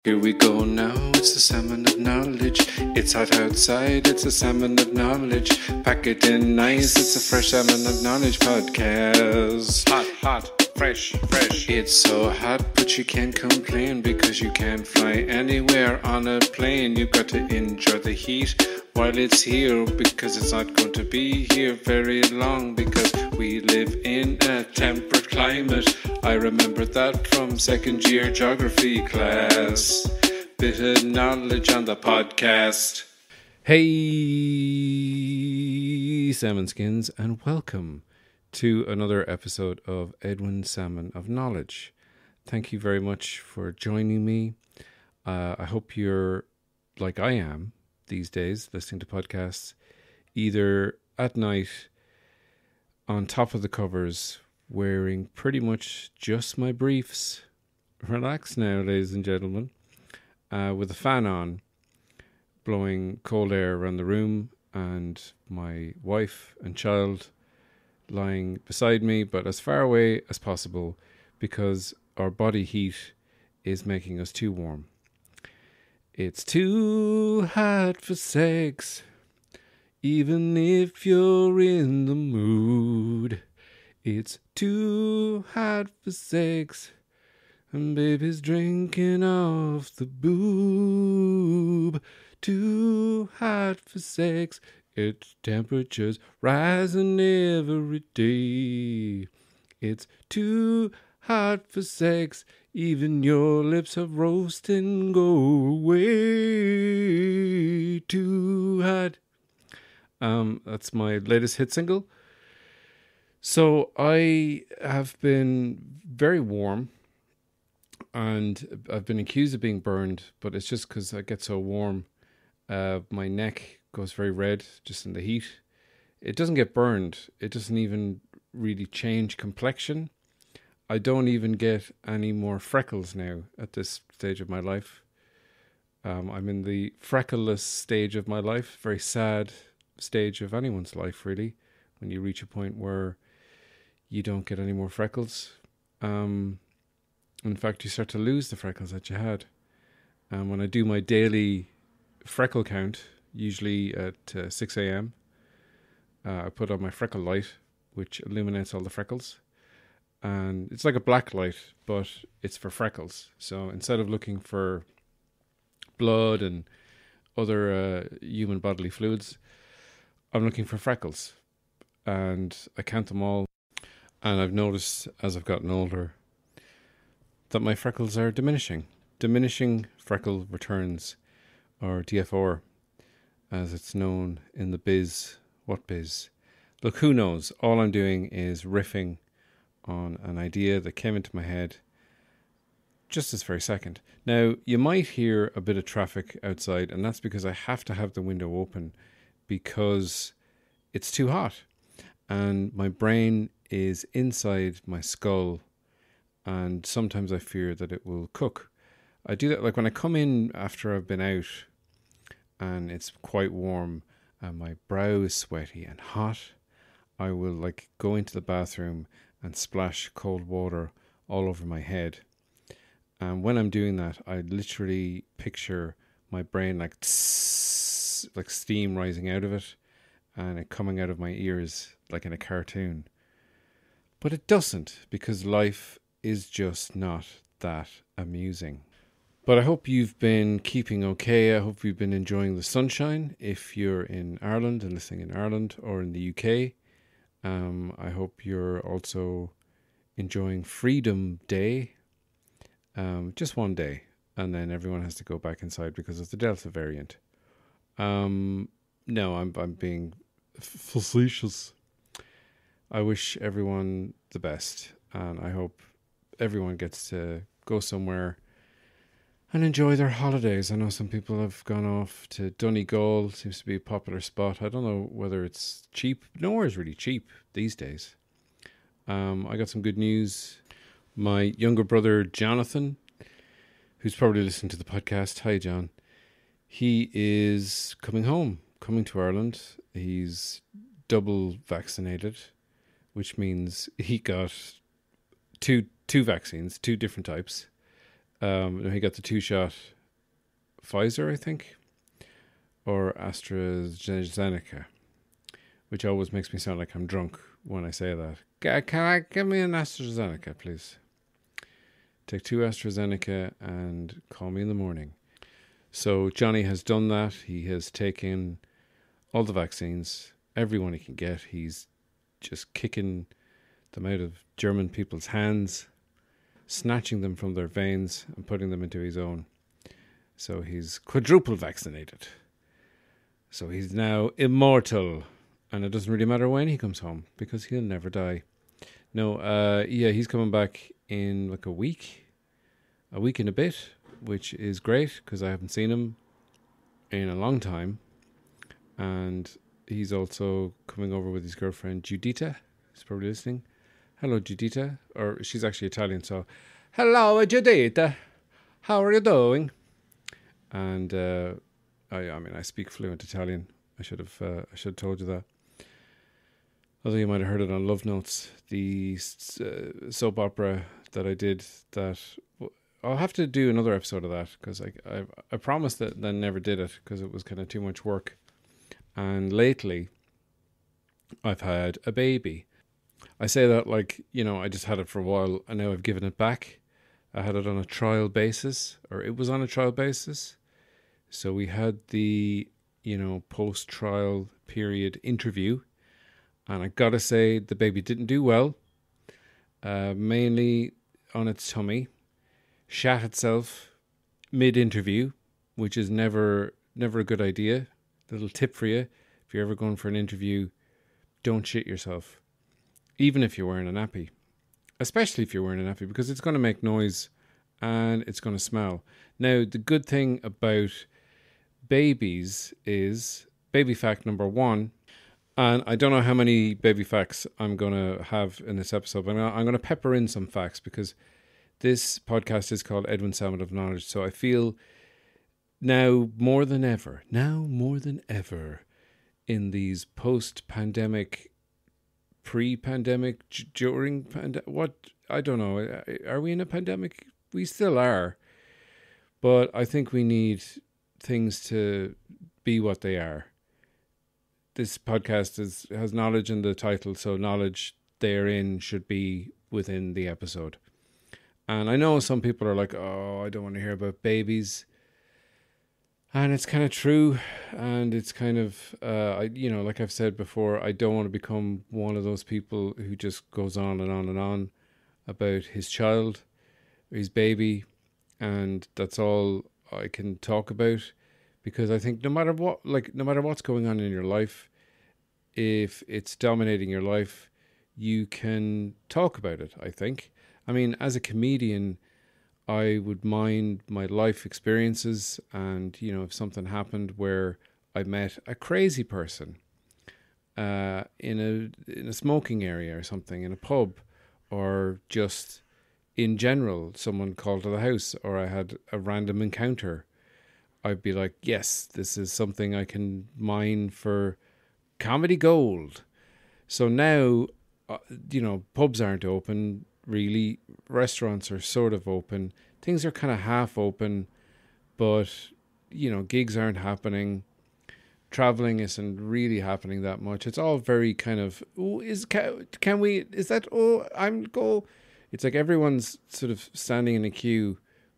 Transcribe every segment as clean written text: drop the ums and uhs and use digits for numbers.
Here we go now, it's the salmon of knowledge. It's hot outside, it's the salmon of knowledge. Pack it in nice, it's a fresh salmon of knowledge podcast. Hot, fresh. It's so hot, but you can't complain because you can't fly anywhere on a plane. You've got to enjoy the heat while it's here, because it's not going to be here very long, because we live in a temperate climate. I remember that from second year geography class. Bit of knowledge on the podcast. Hey, Salmon Skins, and welcome to another episode of Edwin Salmon of Knowledge. Thank you very much for joining me. I hope you're like I am these days, listening to podcasts, either at night, on top of the covers, wearing pretty much just my briefs. Relax now, ladies and gentlemen. With a fan on, blowing cold air around the room, and my wife and child lying beside me, but as far away as possible, because our body heat is making us too warm. It's too hot for sex, even if you're in the mood. It's too hot for sex, and baby's drinking off the boob. Too hot for sex, its temperature's rising every day. It's too hot for sex, even your lips have roast and go away. Too hot. That's my latest hit single. So I have been very warm, and I've been accused of being burned, but it's just because I get so warm. My neck goes very red just in the heat. It doesn't get burned. It doesn't even really change complexion. I don't even get any more freckles now at this stage of my life. I'm in the freckleless stage of my life, very sad stage of anyone's life, really, when you reach a point where you don't get any more freckles. In fact, you start to lose the freckles that you had. When I do my daily freckle count, usually at 6 a.m., I put on my freckle light, which illuminates all the freckles. And it's like a black light, but it's for freckles. So instead of looking for blood and other human bodily fluids, I'm looking for freckles. And I count them all. And I've noticed, as I've gotten older, that my freckles are diminishing. Diminishing freckle returns, or DFR, as it's known in the biz. What biz? Look, who knows? All I'm doing is riffing on an idea that came into my head just this very second. Now, you might hear a bit of traffic outside, and that's because I have to have the window open because it's too hot. And my brain is inside my skull, and sometimes I fear that it will cook. I do that like when I come in after I've been out and it's quite warm and my brow is sweaty and hot. I will like go into the bathroom and splash cold water all over my head. And when I'm doing that, I literally picture my brain like tss, like steam rising out of it, and it coming out of my ears like in a cartoon. But it doesn't, because life is just not that amusing. But I hope you've been keeping okay. I hope you've been enjoying the sunshine if you're in Ireland and listening in Ireland or in the UK. I hope you're also enjoying Freedom Day. Just one day, and then everyone has to go back inside because of the Delta variant. No, I'm being facetious. I wish everyone the best, and I hope everyone gets to go somewhere and enjoy their holidays. I know some people have gone off to Donegal. Seems to be a popular spot. I don't know whether it's cheap. Nowhere is really cheap these days. I got some good news. My younger brother, Jonathan, who's probably listening to the podcast. Hi, John. He is coming to Ireland. He's double vaccinated, which means he got two vaccines, two different types. He got the 2-shot Pfizer, I think, or AstraZeneca, which always makes me sound like I'm drunk when I say that. Can I give me an AstraZeneca, please? Take 2 AstraZeneca and call me in the morning. So Johnny has done that. He has taken all the vaccines, everyone he can get. He's just kicking them out of German people's hands, snatching them from their veins and putting them into his own. So he's quadruple vaccinated. So he's now immortal. And it doesn't really matter when he comes home because he'll never die. No, he's coming back in like a week and a bit, which is great because I haven't seen him in a long time. And he's also coming over with his girlfriend, Giuditta. He's probably listening. Hello, Giuditta. Or she's actually Italian, so hello, Giuditta. How are you doing? And I speak fluent Italian. I should have told you that. Although you might have heard it on Love Notes, the soap opera that I did. That I'll have to do another episode of that because I promised that, then never did it because it was kind of too much work. And lately, I've had a baby. I say that like, I just had it for a while and now I've given it back. I had it on a trial basis, or it was on a trial basis. So we had the, post-trial period interview. And I gotta say, the baby didn't do well. Mainly on its tummy. Shat itself mid-interview, which is never a good idea. Little tip for you. If you're ever going for an interview, don't shit yourself. Even if you're wearing a nappy. Especially if you're wearing a nappy, because it's going to make noise and it's going to smell. Now, the good thing about babies is, baby fact number 1, and I don't know how many baby facts I'm going to have in this episode, but I'm going to pepper in some facts because this podcast is called Edwin Salmon of Knowledge. So I feel now more than ever, in these post-pandemic, pre-pandemic, during pandemic, I don't know. Are we in a pandemic? We still are. But I think we need things to be what they are. This podcast has knowledge in the title, so knowledge therein should be within the episode. And I know some people are like, oh, I don't want to hear about babies. And it's kind of true. And it's kind of, like I've said before, I don't want to become one of those people who just goes on and on and on about his child, his baby. And that's all I can talk about. Because I think no matter what's going on in your life, if it's dominating your life, you can talk about it, I think. I mean, as a comedian, I would mind my life experiences and, if something happened where I met a crazy person in a smoking area or something, in a pub, or just in general, someone called to the house, or I had a random encounter, I'd be like, yes, this is something I can mine for comedy gold. So now, pubs aren't open, really. Restaurants are sort of open. Things are kind of half open, but, gigs aren't happening. Traveling isn't really happening that much. It's all very kind of, it's like everyone's sort of standing in a queue,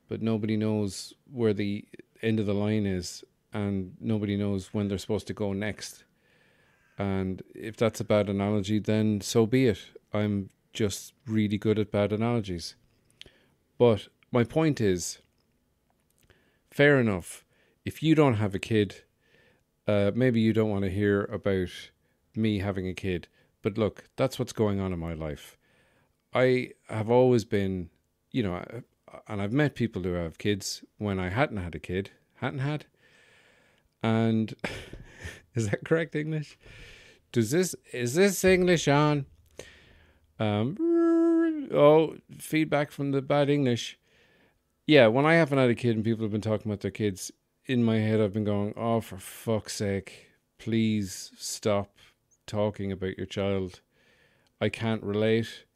but nobody knows where the end of the line is, and nobody knows when they're supposed to go next. And if that's a bad analogy, then so be it. I'm just really good at bad analogies. But my point is, fair enough, if you don't have a kid, maybe you don't want to hear about me having a kid. But look, that's what's going on in my life. I have always been, and I've met people who have kids when I hadn't had a kid. And is that correct English? Is this English on? Feedback from the bad English. Yeah, when I haven't had a kid and people have been talking about their kids, in my head I've been going, oh, for fuck's sake, please stop talking about your child. I can't relate.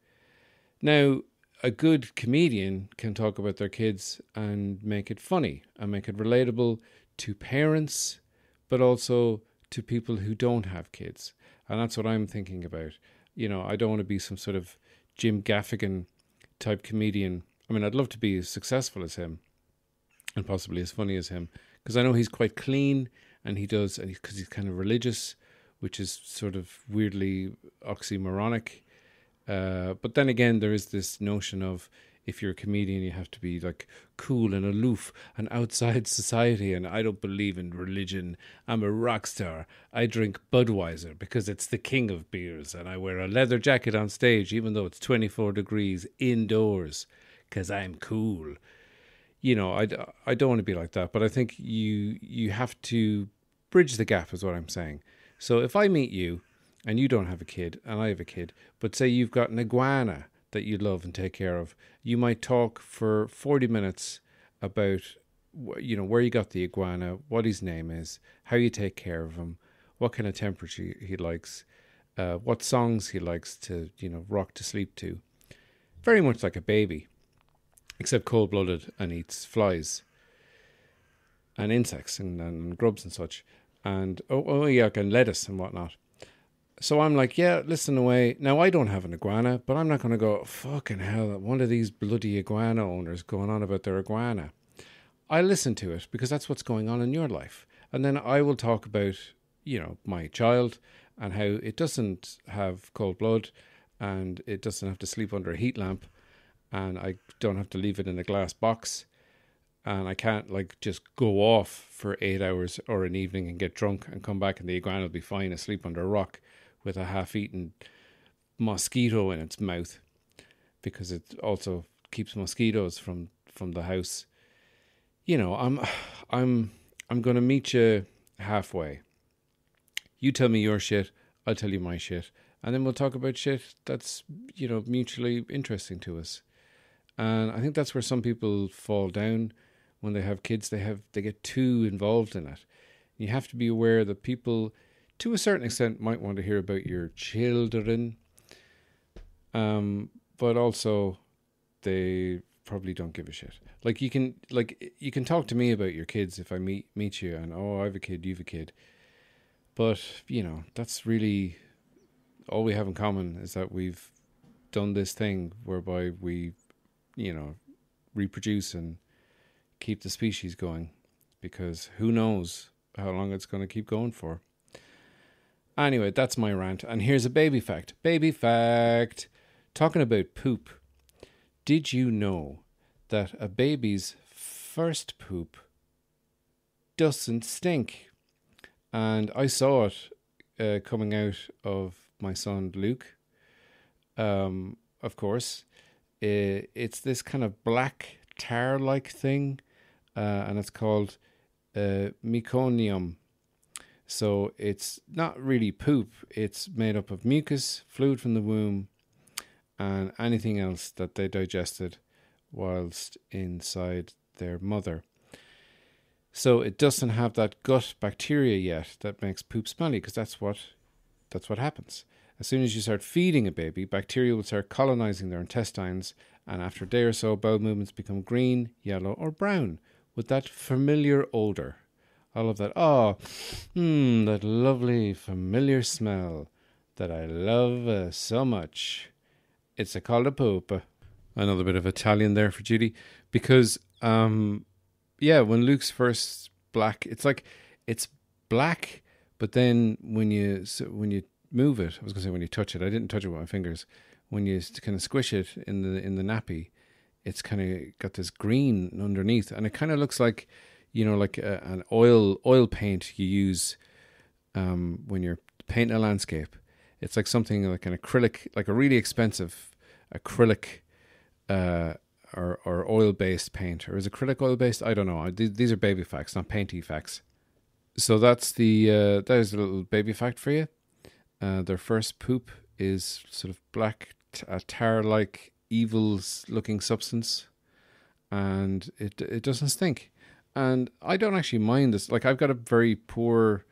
Now, a good comedian can talk about their kids and make it funny and make it relatable to parents, but also to people who don't have kids. And that's what I'm thinking about. I don't want to be some sort of Jim Gaffigan type comedian. I mean, I'd love to be as successful as him and possibly as funny as him, because I know he's quite clean, and because he's kind of religious, which is sort of weirdly oxymoronic. But then again, there is this notion of, if you're a comedian, you have to be like cool and aloof and outside society. And I don't believe in religion. I'm a rock star. I drink Budweiser because it's the king of beers. And I wear a leather jacket on stage, even though it's 24 degrees indoors, because I'm cool. I don't want to be like that. But I think you have to bridge the gap, is what I'm saying. So if I meet you and you don't have a kid and I have a kid, but say you've got an iguana that you love and take care of, you might talk for 40 minutes about, where you got the iguana, what his name is, how you take care of him, what kind of temperature he likes, what songs he likes to, rock to sleep to. Very much like a baby, except cold-blooded and eats flies and insects and grubs and such. And, and lettuce and whatnot. So I'm like, yeah, listen away. Now, I don't have an iguana, but I'm not going to go, fucking hell, one of these bloody iguana owners going on about their iguana. I listen to it because that's what's going on in your life. And then I will talk about, my child and how it doesn't have cold blood and it doesn't have to sleep under a heat lamp, and I don't have to leave it in a glass box. And I can't just go off for 8 hours or an evening and get drunk and come back and the iguana will be fine asleep under a rock with a half-eaten mosquito in its mouth, because it also keeps mosquitoes from the house. I'm going to meet you halfway. You tell me your shit, I'll tell you my shit, and then we'll talk about shit that's mutually interesting to us. And I think that's where some people fall down when they have kids. They get too involved in it. You have to be aware that people, to a certain extent, might want to hear about your children, but also they probably don't give a shit. You can talk to me about your kids if I meet you, and I have a kid, you have a kid, but that's really all we have in common, is that we've done this thing whereby we reproduce and keep the species going, because who knows how long it's going to keep going for. Anyway, that's my rant. And here's a baby fact. Baby fact. Talking about poop. Did you know that a baby's first poop doesn't stink? And I saw it coming out of my son Luke. Of course, it's this kind of black tar-like thing, and it's called meconium. So it's not really poop. It's made up of mucus, fluid from the womb, and anything else that they digested whilst inside their mother. So it doesn't have that gut bacteria yet that makes poop smelly, because that's what happens. As soon as you start feeding a baby, bacteria will start colonizing their intestines, and after a day or so, bowel movements become green, yellow, or brown with that familiar odor. I love that. That lovely familiar smell that I love so much. It's called a poop. Another bit of Italian there for Judy, because when Luke's first black, it's black, but then when you move it, I was going to say when you touch it, I didn't touch it with my fingers. When you kind of squish it in the nappy, it's kind of got this green underneath, and it kind of looks like, an oil paint you use when you're painting a landscape. It's like something like an acrylic, like a really expensive acrylic or oil-based paint. Or is acrylic oil-based? I don't know. These are baby facts, not painty facts. So that's that is a little baby fact for you. Their first poop is sort of black, tar-like, evil-looking substance, and it doesn't stink. And I don't actually mind this. I've got a very poor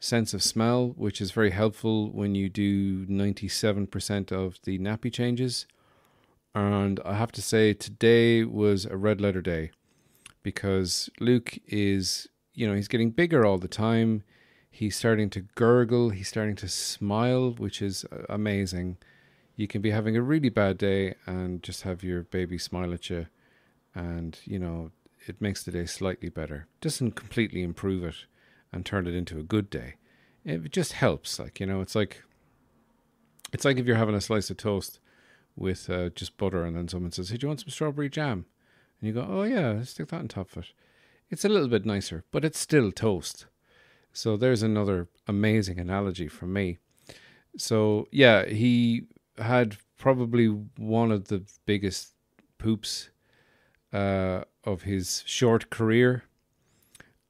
sense of smell, which is very helpful when you do 97% of the nappy changes. And I have to say, today was a red letter day because Luke is, he's getting bigger all the time. He's starting to gurgle. He's starting to smile, which is amazing. You can be having a really bad day and just have your baby smile at you. And, it makes the day slightly better. Doesn't completely improve it and turn it into a good day. It just helps. It's like if you're having a slice of toast with just butter, and then someone says, "Hey, do you want some strawberry jam?" And you go, "Oh yeah, stick that on top of it." It's a little bit nicer, but it's still toast. So there's another amazing analogy from me. So yeah, he had probably one of the biggest poops of his short career.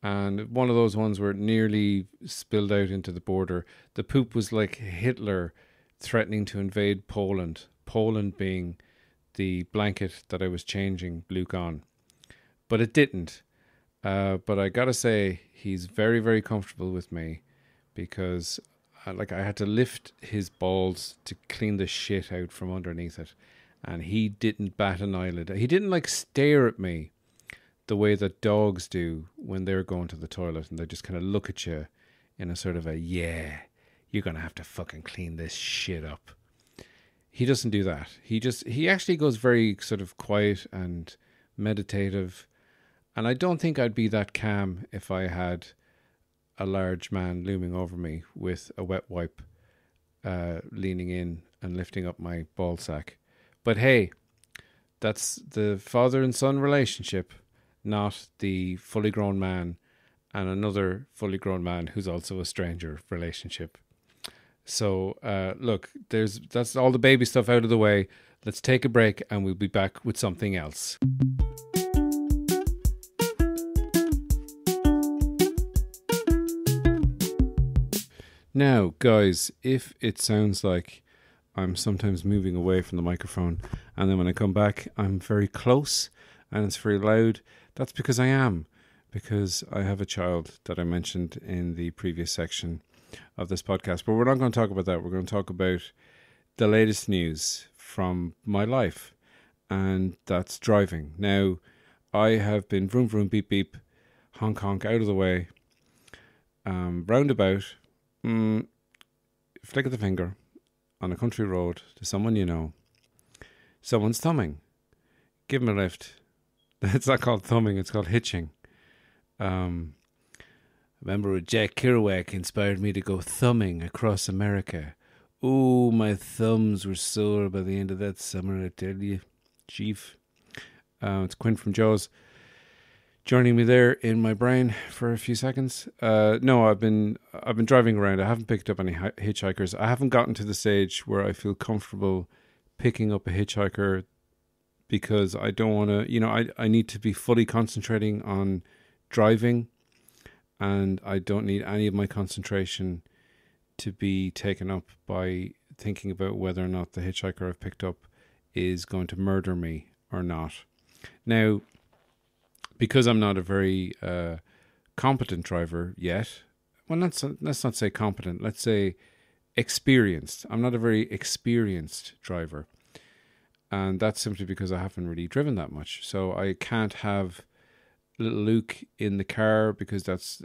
And one of those ones where it nearly spilled out into the border. The poop was like Hitler threatening to invade Poland. Poland being the blanket that I was changing Luke on. But it didn't. But I gotta say, he's very, very comfortable with me because I had to lift his balls to clean the shit out from underneath it. And he didn't bat an eyelid. He didn't stare at me the way that dogs do when they're going to the toilet, and they just kind of look at you in a sort of yeah, you're going to have to fucking clean this shit up. He doesn't do that. He actually goes very sort of quiet and meditative. And I don't think I'd be that calm if I had a large man looming over me with a wet wipe, leaning in and lifting up my ball sack. But hey, that's the father and son relationship, not the fully grown man and another fully grown man who's also a stranger relationship. So, look, that's all the baby stuff out of the way. Let's take a break and we'll be back with something else. Now, guys, if it sounds like I'm sometimes moving away from the microphone, and then when I come back, I'm very close and it's very loud, that's because I am. Because I have a child that I mentioned in the previous section of this podcast. But we're not going to talk about that. We're going to talk about the latest news from my life, and that's driving. Now, I have been vroom, vroom, beep, beep, honk, honk, out of the way, roundabout, flick of the finger, on a country road to someone you know. Someone's thumbing. Give him a lift. It's not called thumbing, it's called hitching. Remember when Jack Kerouac inspired me to go thumbing across America. Oh, my thumbs were sore by the end of that summer, I tell you, chief. It's Quinn from Jaws joining me there in my brain for a few seconds. No, I've been driving around. I haven't picked up any hitchhikers. I haven't gotten to the stage where I feel comfortable picking up a hitchhiker because I don't want to, I need to be fully concentrating on driving, and I don't need any of my concentration to be taken up by thinking about whether or not the hitchhiker I've picked up is going to murder me or not. Now, because I'm not a very competent driver yet, well, let's not say competent, let's say experienced. I'm not a very experienced driver, and that's simply because I haven't really driven that much. So I can't have little Luke in the car because that's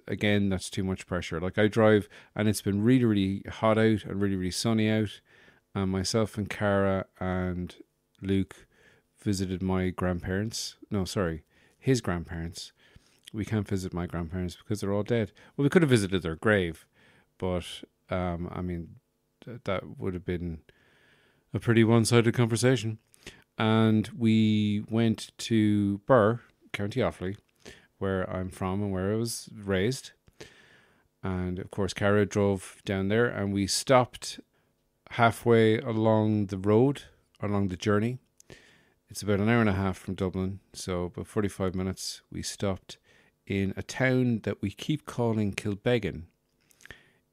too much pressure. Like, I drive and it's been really, really hot out and really, really sunny out, and myself and Cara and Luke visited his grandparents. We can't visit my grandparents because they're all dead. Well, we could have visited their grave, but that would have been a pretty one-sided conversation. And we went to Birr, County Offaly, where I'm from and where I was raised. And of course, Cara drove down there, and we stopped halfway along the road, along the journey. It's about an hour and a half from Dublin, so about 45 minutes. We stopped in a town that we keep calling Kilbeggan,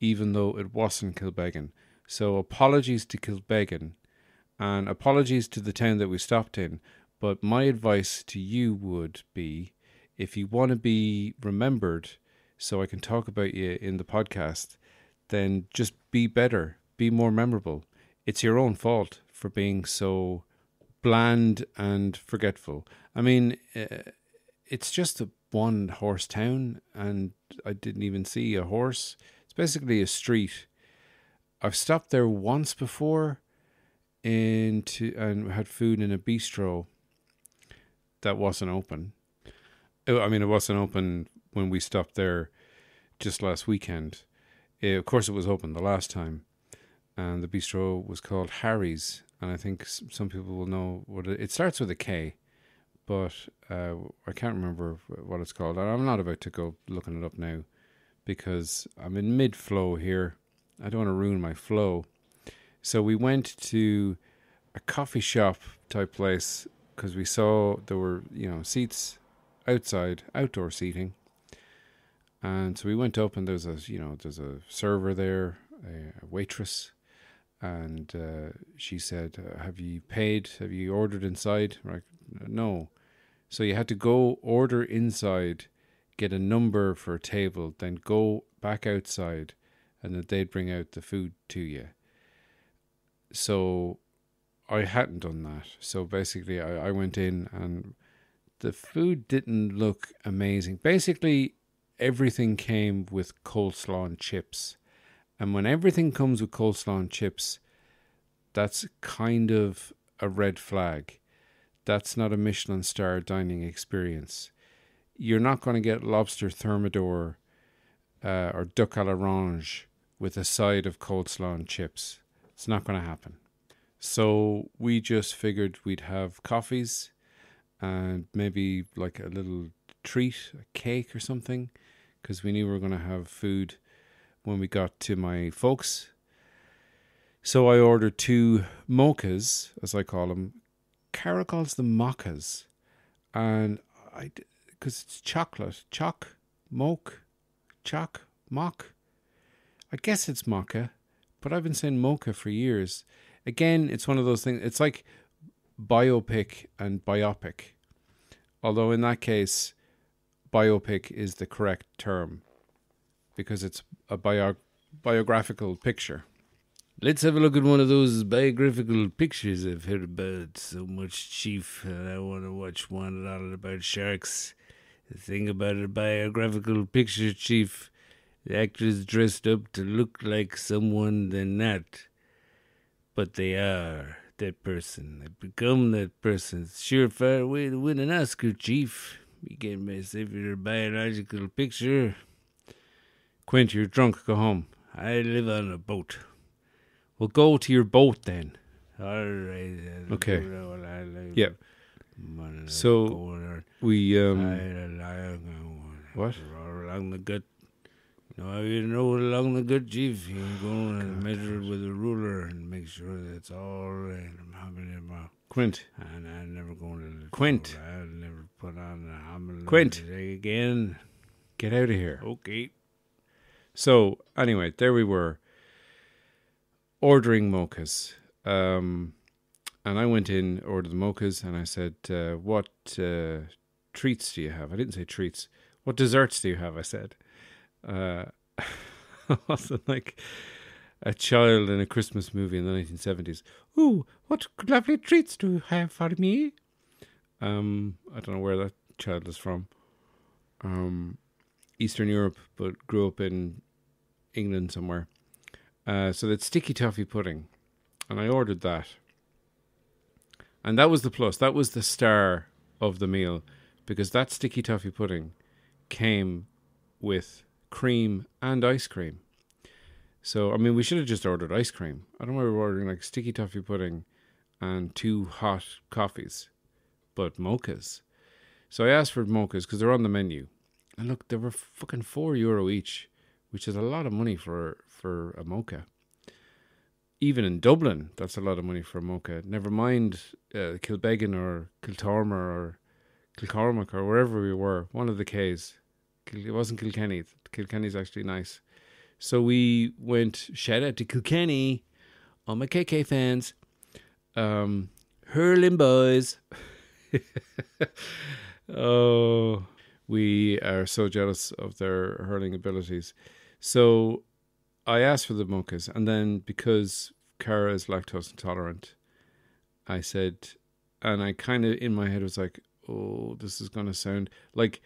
even though it wasn't Kilbeggan. So apologies to Kilbeggan, and apologies to the town that we stopped in. But my advice to you would be, if you want to be remembered so I can talk about you in the podcast, then just be better, be more memorable. It's your own fault for being so bland and forgetful. I mean, it's just a one-horse town, and I didn't even see a horse. It's basically a street. I've stopped there once before and had food in a bistro that wasn't open. I mean, it wasn't open when we stopped there just last weekend. Of course, it was open the last time, and the bistro was called Harry's, and I think some people will know what it starts with a K, but I can't remember what it's called. I'm not about to go looking it up now because I'm in mid-flow here. I don't want to ruin my flow. So we went to a coffee shop type place because we saw there were, seats outside, outdoor seating. And so we went up, and there's a server there, a waitress, and she said, "Have you paid? Have you ordered inside?" Right? No. So you had to go order inside, get a number for a table, then go back outside, and then they'd bring out the food to you. So I hadn't done that. So basically, I went in, and the food didn't look amazing. Basically, everything came with coleslaw and chips. And when everything comes with coleslaw and chips, that's kind of a red flag. That's not a Michelin star dining experience. You're not going to get lobster thermidor or duck à l'orange with a side of coleslaw and chips. It's not going to happen. So we just figured we'd have coffees and maybe like a little treat, a cake or something, because we knew we were going to have food when we got to my folks. So I ordered 2 mochas, as I call them. Cara calls them mochas, and because it's chocolate, moch. I guess it's mocha, but I've been saying mocha for years. Again, it's one of those things. It's like biopic and biopic, although in that case, biopic is the correct term because it's a biographical picture. Let's have a look at one of those biographical pictures I've heard about so much, Chief. And I want to watch one all about sharks. The thing about a biographical picture, Chief, the actor's dressed up to look like someone they're not. But they are that person. They become that person. It's a surefire way to win an Oscar, Chief. You get myself your biological picture. Quint, you're drunk. Go home. I live on a boat. Well, go to your boat then. All right. Okay. Yeah. So we what? Along the gut. No, you know along the gut, Chief. You go and measure it with a ruler and make sure that's all right. I'm having it about Quint. And I'm never going to Quint. I'll never put on the hammer. Quint again. Get out of here. Okay. So anyway, there we were. Ordering mochas. And I went in, ordered the mochas, and I said, what treats do you have? I didn't say treats. What desserts do you have? I said. I wasn't like a child in a Christmas movie in the 1970s. Ooh, what lovely treats do you have for me? I don't know where that child is from. Eastern Europe, but grew up in England somewhere. So that's sticky toffee pudding. And I ordered that. And that was the plus. That was the star of the meal. Because that sticky toffee pudding came with cream and ice cream. So, I mean, we should have just ordered ice cream. I don't know why we were ordering like sticky toffee pudding and 2 hot coffees. But mochas. So I asked for mochas because they're on the menu. And look, they were fucking €4 each, which is a lot of money for a mocha. Even in Dublin, that's a lot of money for a mocha. Never mind Kilbeggan or Kiltormer or Kilcormac or wherever we were. One of the Ks. It wasn't Kilkenny. Kilkenny's actually nice. So we went, shout out to Kilkenny, all my KK fans. Hurling boys. Oh, we are so jealous of their hurling abilities. So I asked for the mochas, and then because Cara is lactose intolerant, I said, and I kind of, in my head, was like, oh, this is going to sound like,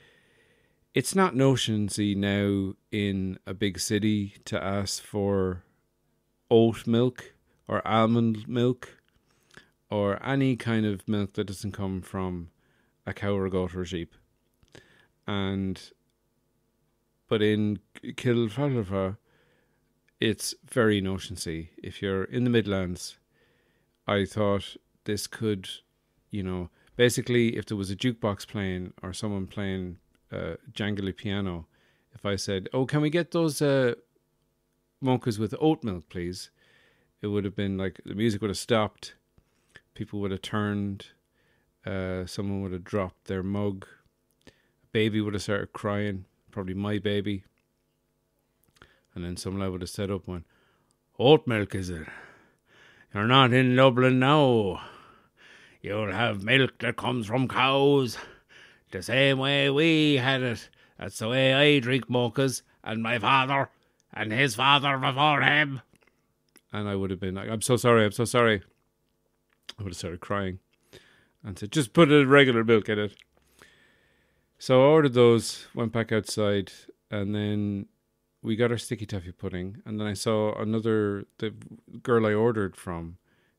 it's not notionsy now in a big city to ask for oat milk or almond milk or any kind of milk that doesn't come from a cow or a goat or a sheep. But in Kilfalfa, it's very notionsy. If you're in the Midlands, I thought this could, basically if there was a jukebox playing or someone playing jangly piano, if I said, oh, can we get those mochas with oat milk, please? It would have been like the music would have stopped. People would have turned. Someone would have dropped their mug. A baby would have started crying. Probably my baby. And then some lad would have set up one. Oat milk, is it? You're not in Dublin now. You'll have milk that comes from cows. The same way we had it. That's the way I drink mochas. And my father. And his father before him. And I would have been like, I'm so sorry. I would have started crying. And said, just put a regular milk in it. So I ordered those, went back outside, and then we got our sticky toffee pudding. And then I saw the girl I ordered from,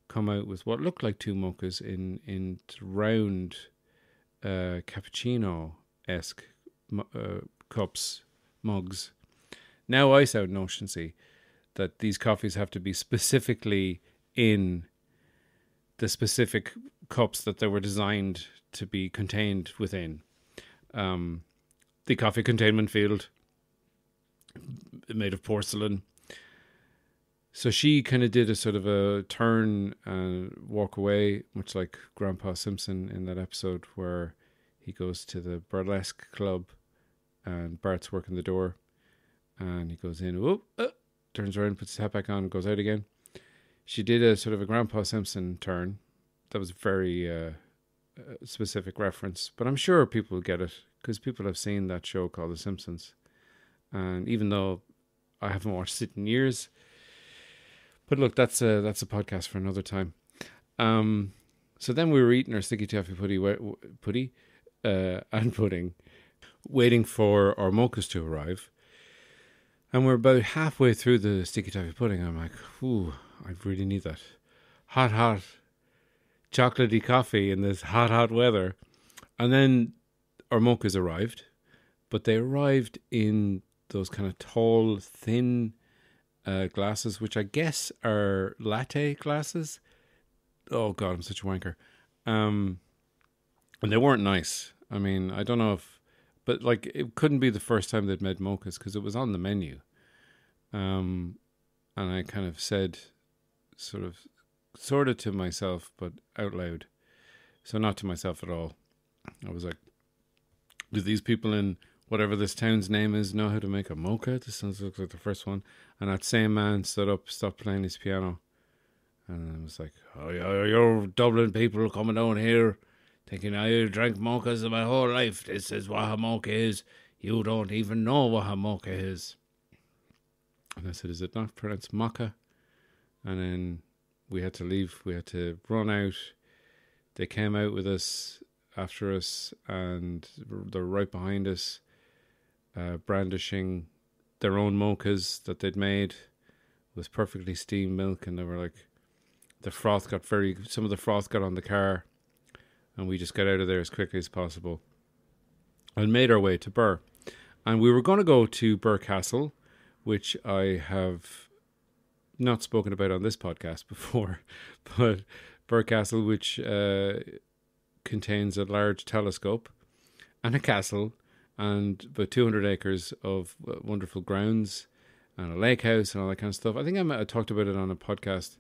come out with what looked like two mochas in round cappuccino-esque cups, mugs. Now I sound notionsy that these coffees have to be specifically in the specific cups that they were designed to be contained within. The coffee containment field, made of porcelain. So she kind of did a sort of a turn and walk away, much like Grandpa Simpson in that episode where he goes to the burlesque club and Bart's working the door and he goes in, turns around, puts his hat back on, goes out again. She did a sort of a Grandpa Simpson turn. That was a very specific reference, but I'm sure people will get it because people have seen that show called The Simpsons. And even though I haven't watched it in years, but look, that's a podcast for another time. So then we were eating our sticky toffee pudding, and pudding, waiting for our mochas to arrive. And we're about halfway through the sticky toffee pudding. I'm like, ooh, I really need that hot chocolatey coffee in this hot weather. And then our mochas arrived, but they arrived in those kind of tall, thin glasses, which I guess are latte glasses. Oh God, I'm such a wanker. And they weren't nice. I mean, I don't know but like it couldn't be the first time they'd made mochas because it was on the menu. And I kind of said sort of to myself, but out loud. So not to myself at all. I was like, do these people in whatever this town's name is know how to make a mocha? This sounds like the first one. And that same man stood up, stopped playing his piano. And I was like, oh, you're Dublin people coming down here thinking I drank mochas my whole life. This is what a mocha is. You don't even know what a mocha is. And I said, is it not pronounced mocha? And then we had to leave. We had to run out. They came out with us, after us, and they're right behind us, brandishing their own mochas that they'd made with perfectly steamed milk. And they were like, some of the froth got on the car, and we just got out of there as quickly as possible and made our way to Birr. And we were going to go to Birr Castle, which I have not spoken about on this podcast before, but Birr Castle, which contains a large telescope and a castle and about 200 acres of wonderful grounds and a lake house and all that kind of stuff. I think I talked about it on a podcast,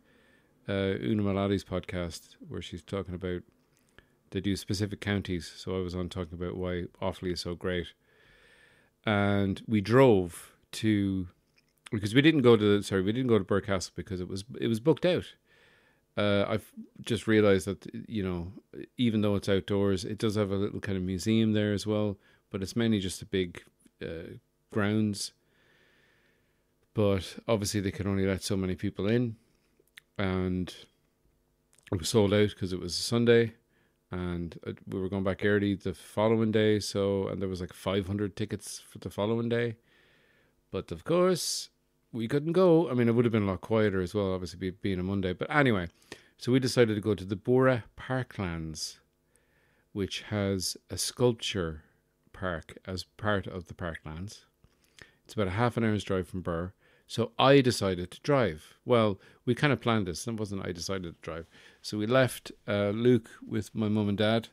Una Maladi's podcast, where she's talking about they do specific counties. So I was on talking about why Offaly is so great. And we drove because we didn't go to Birr Castle because it was booked out. I've just realised that, even though it's outdoors, it does have a little kind of museum there as well, but it's mainly just a big grounds. But obviously they could only let so many people in, and it was sold out because it was a Sunday, and we were going back early the following day. And there was like 500 tickets for the following day, but of course we couldn't go. I mean, it would have been a lot quieter as well, obviously being a Monday. But anyway, so we decided to go to the Birr Parklands, which has a sculpture park as part of the Parklands. It's about a half an hour's drive from Birr. So I decided to drive. Well, we kind of planned this. It wasn't I decided to drive. So we left Luke with my mum and dad,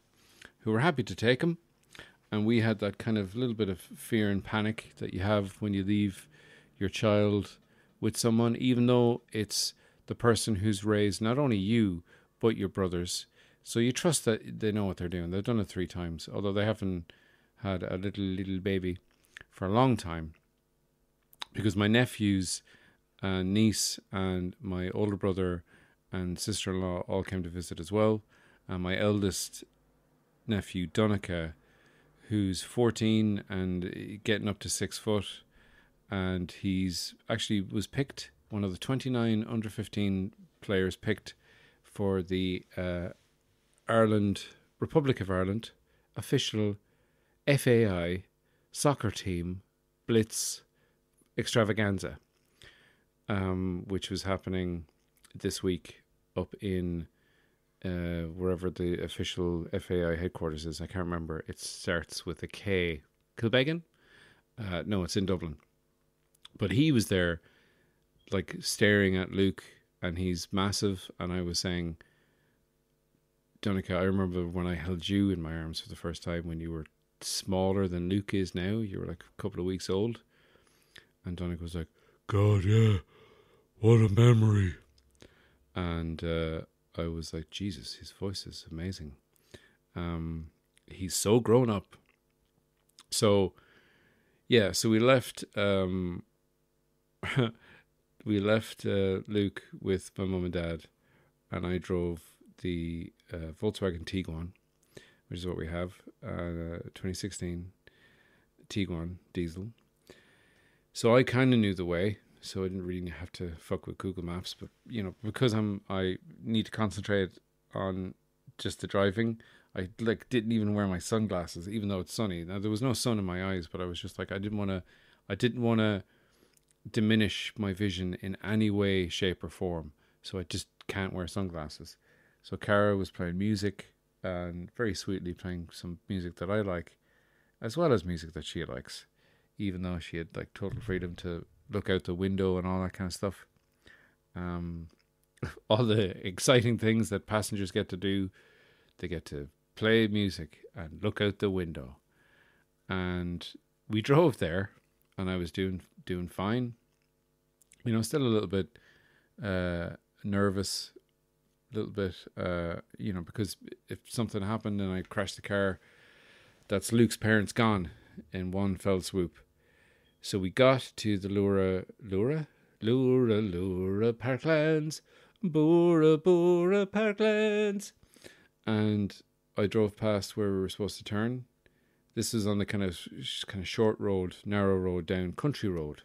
who were happy to take him. And we had that kind of little bit of fear and panic that you have when you leave your child with someone, even though it's the person who's raised not only you, but your brothers. So you trust that they know what they're doing. They've done it 3 times, although they haven't had a little baby for a long time. Because my nephews, niece, and my older brother and sister-in-law all came to visit as well. And my eldest nephew, Donica, who's 14 and getting up to 6 foot, and he's actually was picked, one of the 29 under-15 players picked for the Republic of Ireland official FAI soccer team Blitz extravaganza, which was happening this week up in wherever the official FAI headquarters is. I can't remember. It starts with a K. Kilbeggan? No, it's in Dublin. But he was there, like, staring at Luke, and he's massive. And I was saying, Donica, I remember when I held you in my arms for the first time when you were smaller than Luke is now. You were like a couple of weeks old. And Donica was like, God, yeah, what a memory. And I was like, Jesus, his voice is amazing. He's so grown up. So, yeah, so we left Luke with my mum and dad, and I drove the Volkswagen Tiguan, which is what we have, 2016 Tiguan diesel. So I kind of knew the way, so I didn't really have to fuck with Google Maps. But, you know, because I need to concentrate on just the driving, I didn't even wear my sunglasses, even though it's sunny. Now, there was no sun in my eyes, but I was just like, I didn't want to diminish my vision in any way, shape or form. So I just can't wear sunglasses. So Cara was playing music, and very sweetly playing some music that I like, as well as music that she likes, even though she had like total freedom to look out the window and all that kind of stuff. All the exciting things that passengers get to do. They get to play music and look out the window. And we drove there, and I was doing fine. You know, still a little bit nervous, a little bit, you know, because if something happened and I crashed the car, that's Luke's parents gone in one fell swoop. So we got to the Lura Parklands, Bora Parklands, and I drove past where we were supposed to turn. This is on the kind of short road, narrow road down country road.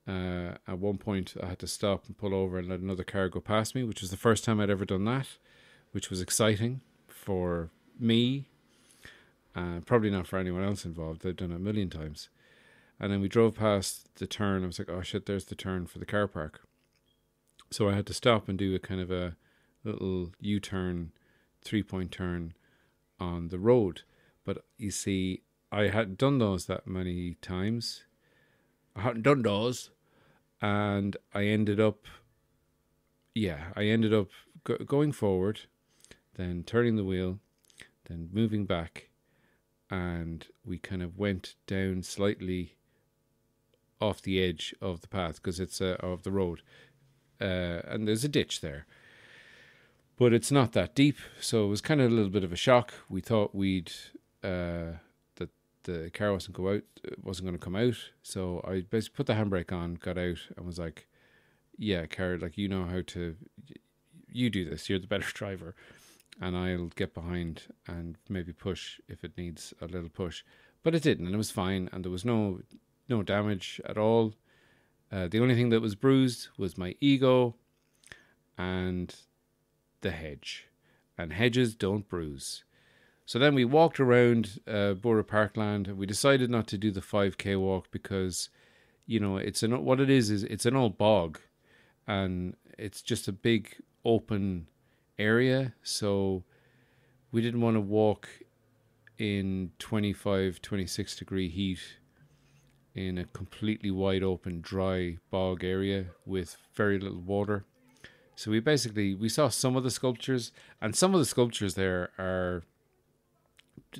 At one point, I had to stop and pull over and let another car go past me, which was the first time I'd ever done that, which was exciting for me. Probably not for anyone else involved. They've done it a million times. And then we drove past the turn. I was like, oh shit, there's the turn for the car park. So I had to stop and do a kind of a little U-turn, 3-point turn on the road. But you see, I hadn't done those that many times. I hadn't done those. And I ended up going forward, then turning the wheel, then moving back. And we kind of went down slightly off the edge of the path because it's of the road, and there's a ditch there, but it's not that deep, so it was kind of a little bit of a shock. We thought that the car wasn't going to come out, so I basically put the handbrake on, got out, and was like, "Yeah, Cara, like you know how to, you do this. You're the better driver." And I'll get behind and maybe push if it needs a little push. But it didn't, and it was fine, and there was no damage at all. The only thing that was bruised was my ego and the hedge. and hedges don't bruise. So then we walked around Borough Parkland. We decided not to do the 5K walk because, what it is it's an old bog, and it's just a big open area. So we didn't want to walk in 25, 26 degree heat in a completely wide open, dry bog area with very little water. So we saw some of the sculptures, and some of the sculptures there are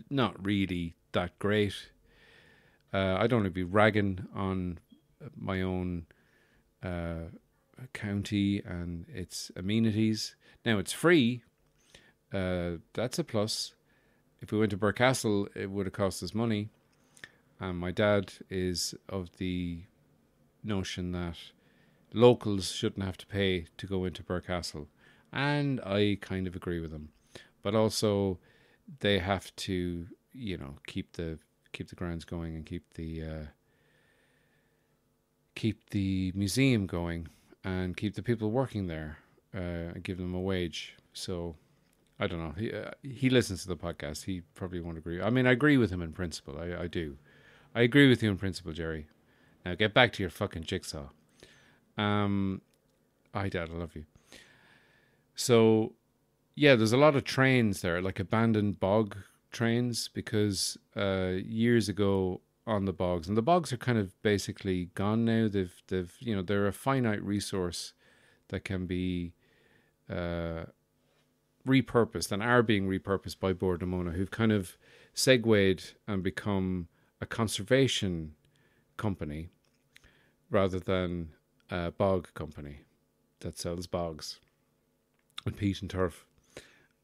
not really that great. I don't want to be ragging on my own county and its amenities. Now, it's free. That's a plus. If we went to Birr, it would have cost us money. And my dad is of the notion that locals shouldn't have to pay to go into Birr. And I kind of agree with him. But also, they have to, keep the grounds going and keep the museum going and keep the people working there, and give them a wage. So I don't know. He listens to the podcast. He probably won't agree. I mean, I agree with him in principle. I do. I agree with you in principle, Jerry. Now get back to your fucking jigsaw. Hi, Dad. I love you. So, yeah, there's a lot of trains there, like abandoned bog trains, because years ago on the bogs, and the bogs are kind of basically gone now. They're a finite resource that can be repurposed and are being repurposed by Bord na Móna, who've kind of segued and become a conservation company rather than a bog company that sells bogs and peat and turf.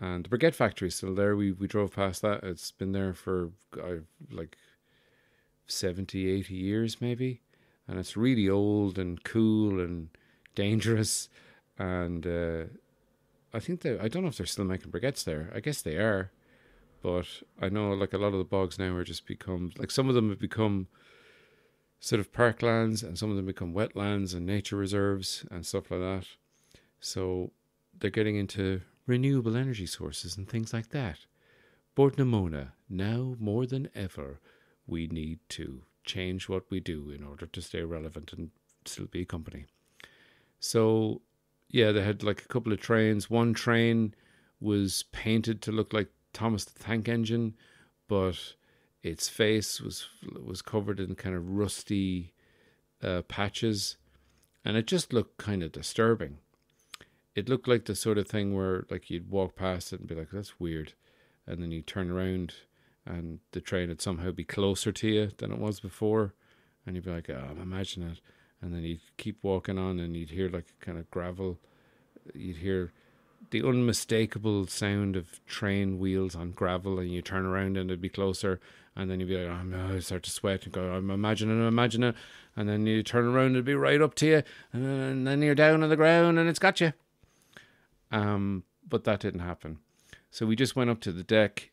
And the Briquette factory is still there. We drove past that. It's been there for like 70, 80 years maybe. And it's really old and cool and dangerous. And I don't know if they're still making briquettes there. I guess they are. But I know like a lot of the bogs now are just become, like some of them have become sort of parklands and some of them become wetlands and nature reserves and stuff like that. So they're getting into renewable energy sources and things like that. Bord na Móna, now more than ever, we need to change what we do in order to stay relevant and still be a company. So, yeah, they had like a couple of trains. One train was painted to look like Thomas the Tank Engine, but its face was covered in kind of rusty patches, and it just looked kind of disturbing. It looked like the sort of thing where like you'd walk past it and be like, that's weird, and then you turn around and the train would somehow be closer to you than it was before, and you'd be like, oh, I'm imagining it. And then you'd keep walking on and you'd hear like kind of gravel, you'd hear the unmistakable sound of train wheels on gravel, and you turn around and it'd be closer, and then you'd be like, oh no, I start to sweat and go, I'm imagining it, and then you turn around and it'd be right up to you, and then you're down on the ground and it's got you. But that didn't happen. So we just went up to the deck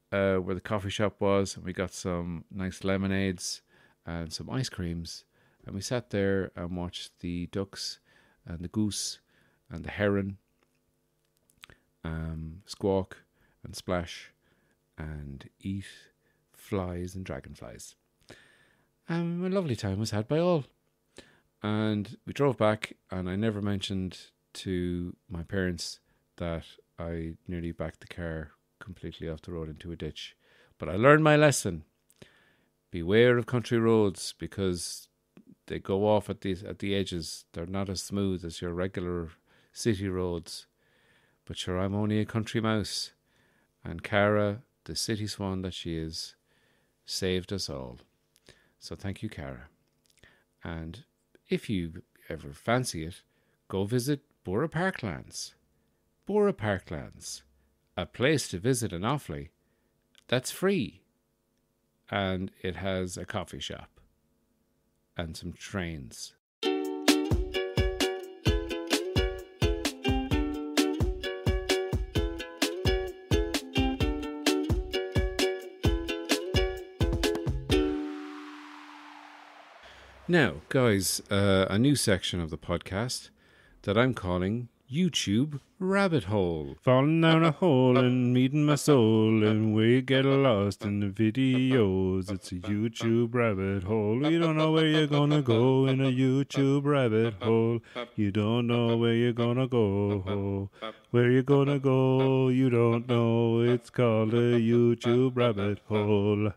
where the coffee shop was, and we got some nice lemonades and some ice creams, and we sat there and watched the ducks and the goose and the heron squawk and splash and eat flies and dragonflies. A lovely time was had by all. And we drove back, and I never mentioned to my parents that I nearly backed the car completely off the road into a ditch. But I learned my lesson. Beware of country roads, because they go off at the edges. They're not as smooth as your regular city roads. But sure, I'm only a country mouse. And Cara, the city swan that she is, saved us all. So thank you, Cara. And if you ever fancy it, go visit Borough Parklands. Borough Parklands, a place to visit in Offaly that's free. And it has a coffee shop and some trains. Now, guys, a new section of the podcast that I'm calling YouTube rabbit hole. Falling down a hole and meeting my soul, and we get lost in the videos. It's a YouTube rabbit hole. You don't know where you're gonna go in a YouTube rabbit hole. You don't know where you're gonna go. Where you're gonna go, you don't know. It's called a YouTube rabbit hole.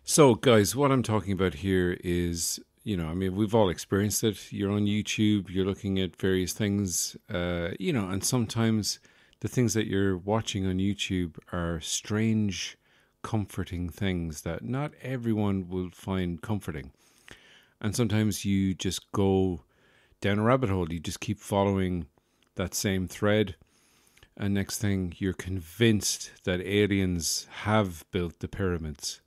So, guys, what I'm talking about here is, you know, I mean, we've all experienced it. You're on YouTube, you're looking at various things, you know, and sometimes the things that you're watching on YouTube are strange, comforting things that not everyone will find comforting. And sometimes you just go down a rabbit hole. You just keep following that same thread. And next thing, you're convinced that aliens have built the pyramids.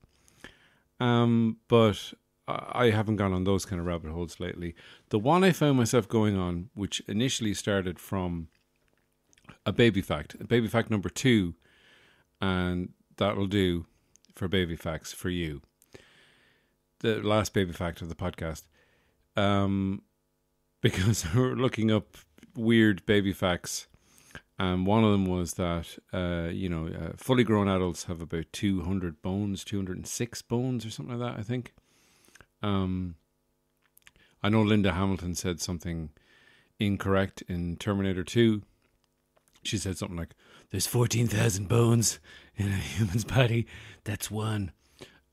But I haven't gone on those kind of rabbit holes lately. The one I found myself going on, which initially started from a baby fact number 2, and that'll do for baby facts for you. The last baby fact of the podcast. Because we're looking up weird baby facts. And one of them was that, fully grown adults have about 200 bones, 206 bones or something like that, I think. I know Linda Hamilton said something incorrect in Terminator 2. She said something like, there's 14,000 bones in a human's body. That's one.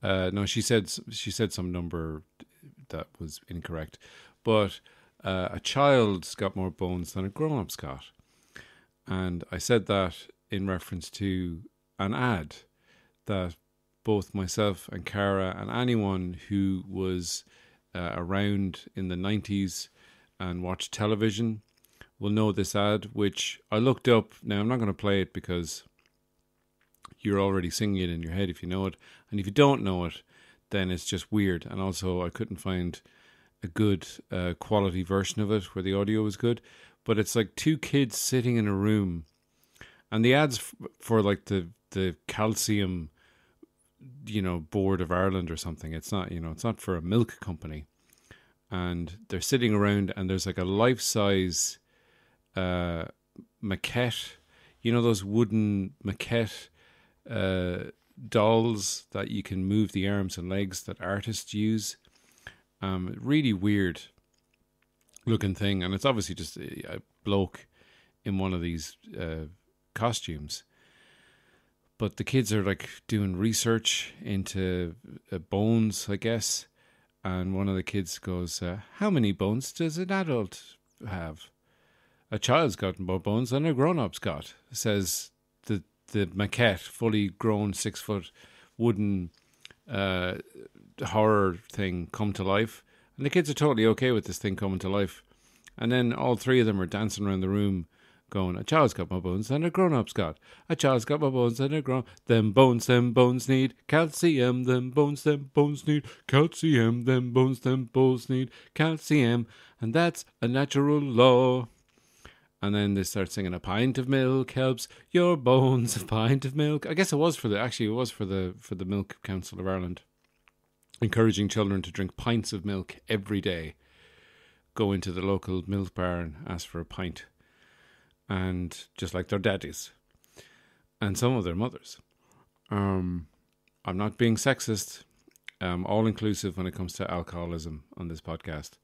No, she said some number that was incorrect. But a child's got more bones than a grown-up's got. And I said that in reference to an ad that both myself and Cara and anyone who was around in the 90s and watched television will know this ad, which I looked up. Now, I'm not going to play it because you're already singing it in your head if you know it. And if you don't know it, then it's just weird. And also, I couldn't find a good quality version of it where the audio was good. But it's like 2 kids sitting in a room, and the ads for like the calcium, Board of Ireland or something. It's not, it's not for a milk company. And they're sitting around, and there's like a life-size maquette, those wooden maquette dolls that you can move the arms and legs that artists use. Really weird looking thing, and it's obviously just a bloke in one of these costumes, but the kids are like doing research into bones, I guess, and one of the kids goes, how many bones does an adult have? A child's got more bones than a grown-up's got, says the maquette, fully grown 6-foot wooden horror thing come to life. And the kids are totally okay with this thing coming to life. And then all 3 of them are dancing around the room going, a child's got more bones than a grown-up's got. A child's got more bones than a grown... Them bones need calcium. Them bones need calcium. Them bones need calcium. And that's a natural law. And then they start singing, a pint of milk helps your bones. A pint of milk. I guess it was for the Milk Council of Ireland, encouraging children to drink pints of milk every day. Go into the local milk bar and ask for a pint. And just like their daddies. And some of their mothers. I'm not being sexist. All inclusive when it comes to alcoholism on this podcast.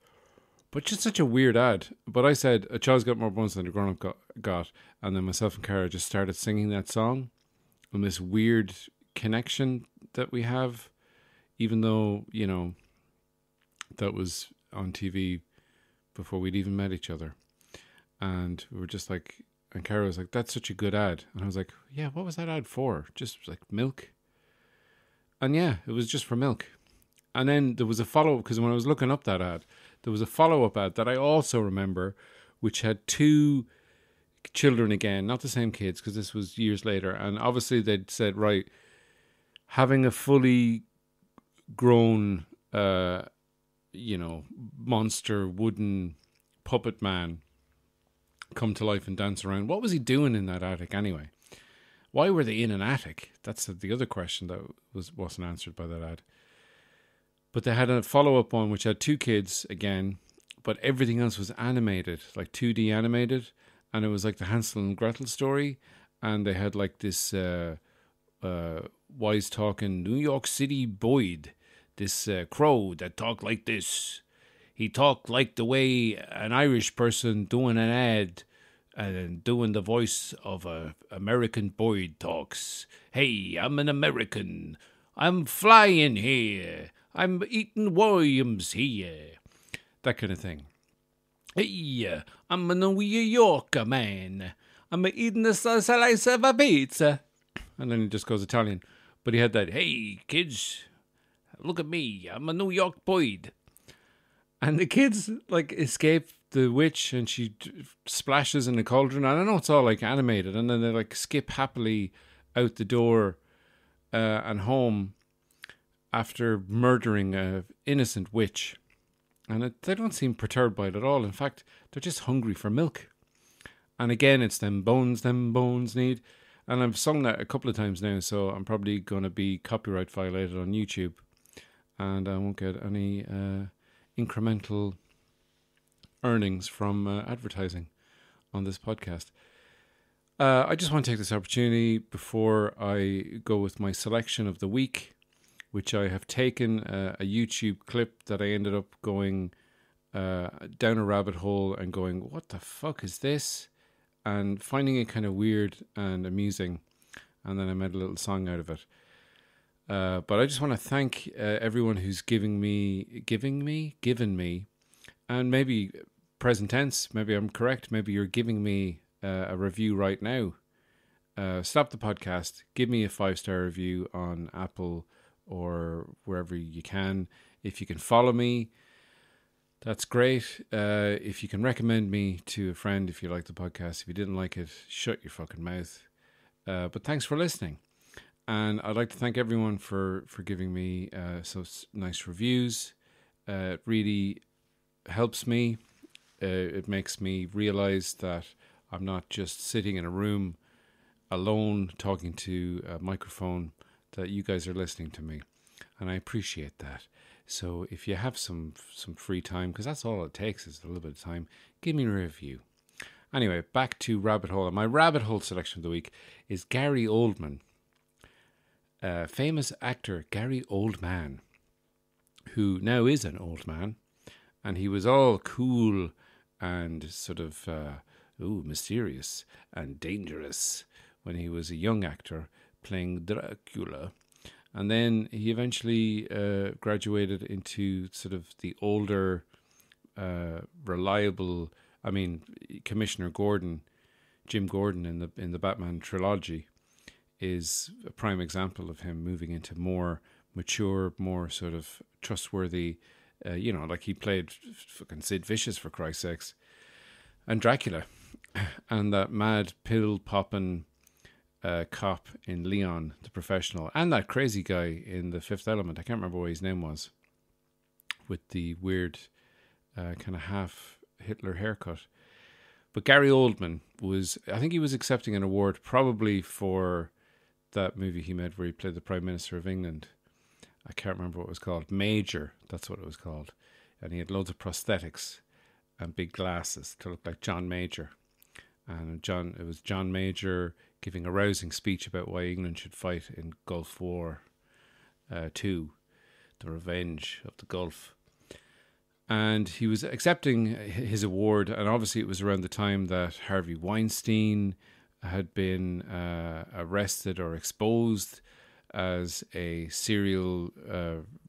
But just such a weird ad. But I said, a child's got more bones than a grown-up got. And then myself and Cara just started singing that song. And this weird connection that we have. Even though, that was on TV before we'd even met each other. And we were just like, and Cara was like, that's such a good ad. And I was like, yeah, what was that ad for? Just like milk? And yeah, it was just for milk. And then there was a follow-up, because when I was looking up that ad, there was a follow-up ad that I also remember, which had 2 children again, not the same kids, because this was years later. And obviously they'd said, right, having a fully grown, monster wooden puppet man come to life and dance around. What was he doing in that attic anyway? Why were they in an attic? That's the other question that wasn't answered by that ad. But they had a follow-up one which had 2 kids again, but everything else was animated, like 2D animated, and it was like the Hansel and Gretel story, and they had like this wise talking New York City Boyd, this crow that talked like this. He talked like the way an Irish person doing an ad and doing the voice of a American Boyd talks. Hey, I'm an American. I'm flying here. I'm eating worms here. That kind of thing. Hey, I'm a New Yorker man. I'm eating a slice of a pizza. And then he just goes Italian. But he had that, hey, kids, look at me. I'm a New York Boyd. And the kids, like, escape the witch and she splashes in the cauldron. And I know it's all, like, animated. And then they, like, skip happily out the door and home after murdering an innocent witch. And they don't seem perturbed by it at all. In fact, they're just hungry for milk. And again, it's them bones need. And I've sung that a couple of times now, so I'm probably going to be copyright violated on YouTube. And I won't get any incremental earnings from advertising on this podcast. I just want to take this opportunity before I go with my selection of the week, which I have taken a YouTube clip that I ended up going down a rabbit hole and going, what the fuck is this? And finding it kind of weird and amusing. And then I made a little song out of it. But I just want to thank everyone who's given me, and maybe present tense, maybe I'm correct, maybe you're giving me a review right now. Stop the podcast, give me a 5-star review on Apple or wherever you can. If you can follow me, that's great. If you can recommend me to a friend if you like the podcast. If you didn't like it, shut your fucking mouth. But thanks for listening. And I'd like to thank everyone for giving me so nice reviews. It really helps me. It makes me realize that I'm not just sitting in a room alone talking to a microphone, that you guys are listening to me. And I appreciate that. So if you have some free time, because that's all it takes is a little bit of time, give me a review. Anyway, back to Rabbit Hole. And my Rabbit Hole selection of the week is Gary Oldman. Famous actor Gary Oldman, who now is an old man. And he was all cool and sort of mysterious and dangerous when he was a young actor playing Dracula. And then he eventually graduated into sort of the older, reliable. I mean, Commissioner Gordon, Jim Gordon in the Batman trilogy, is a prime example of him moving into more mature, more sort of trustworthy. Like he played fucking Sid Vicious for Christ's sakes, and Dracula, and that mad pill popping cop in Leon the Professional, and that crazy guy in The Fifth Element. I can't remember what his name was, with the weird kind of half Hitler haircut. But Gary Oldman I think he was accepting an award probably for that movie he made where he played the Prime Minister of England. I can't remember what it was called. Major, that's what it was called. And he had loads of prosthetics and big glasses to look like John Major. And it was John Major giving a rousing speech about why England should fight in Gulf War II, the revenge of the Gulf. And he was accepting his award, and obviously it was around the time that Harvey Weinstein had been arrested or exposed as a serial